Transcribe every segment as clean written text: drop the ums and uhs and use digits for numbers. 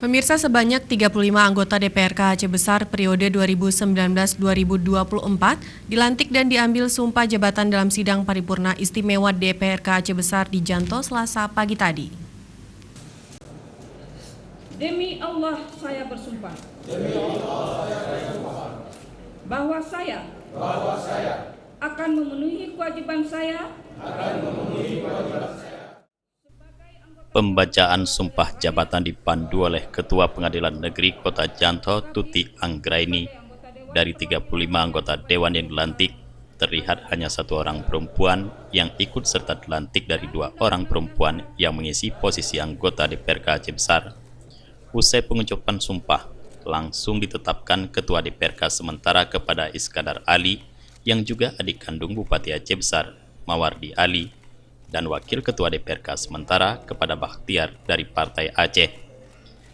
Pemirsa, sebanyak 35 anggota DPRK Aceh Besar periode 2019-2024 dilantik dan diambil sumpah jabatan dalam sidang paripurna istimewa DPRK Aceh Besar di Janto Selasa pagi tadi. Demi Allah saya bersumpah. Bahwa saya akan memenuhi kewajiban saya. Pembacaan sumpah jabatan dipandu oleh Ketua Pengadilan Negeri Kota Janto Tuti Anggraini. Dari 35 anggota Dewan yang dilantik, terlihat hanya satu orang perempuan yang ikut serta dilantik dari 2 orang perempuan yang mengisi posisi anggota DPRK Aceh Besar. Usai pengucapan sumpah, langsung ditetapkan Ketua DPRK sementara kepada Iskandar Ali yang juga adik kandung Bupati Aceh Besar, Mawardi Ali, dan Wakil Ketua DPRK sementara kepada Bakhtiar dari Partai Aceh.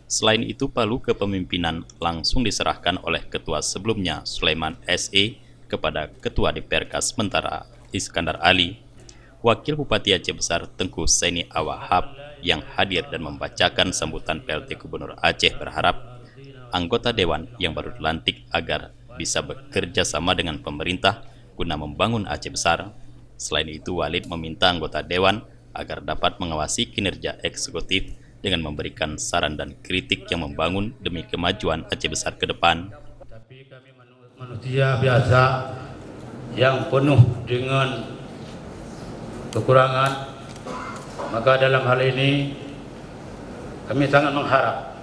Selain itu, palu kepemimpinan langsung diserahkan oleh Ketua sebelumnya Sulaiman SE kepada Ketua DPRK sementara Iskandar Ali. Wakil Bupati Aceh Besar Tengku Seni Awahab yang hadir dan membacakan sambutan PLT Gubernur Aceh berharap anggota Dewan yang baru dilantik agar bisa bekerja sama dengan pemerintah guna membangun Aceh Besar. Selain itu, Walid meminta anggota Dewan agar dapat mengawasi kinerja eksekutif dengan memberikan saran dan kritik yang membangun demi kemajuan Aceh Besar ke depan. Tapi kami manusia biasa yang penuh dengan kekurangan, maka dalam hal ini kami sangat mengharap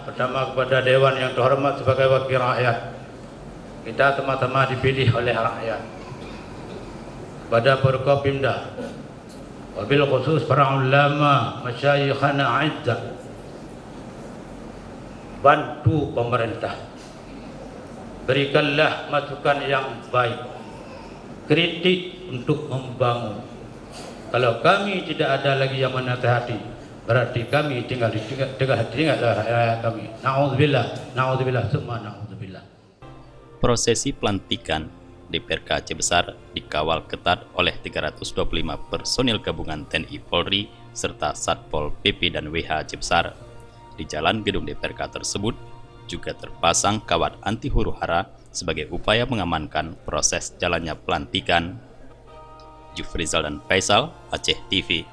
pertama kepada Dewan yang terhormat sebagai wakil rakyat, kita sama-sama dipilih oleh rakyat, pada Forkopimda, wabil khusus para ulama, masyayikhana a'izzah, bantu pemerintah, berikanlah masukan yang baik, kritik untuk membangun. Kalau kami tidak ada lagi yang menasihati, berarti kami tinggal rakyat kami. Na'udzubillah, summa na'udzubillah. Prosesi pelantikan DPRK Aceh Besar dikawal ketat oleh 325 personil gabungan TNI Polri serta Satpol PP dan WH Aceh Besar. Di jalan gedung DPRK tersebut juga terpasang kawat anti huru-hara sebagai upaya mengamankan proses jalannya pelantikan. Jufrizal dan Faisal, Aceh TV.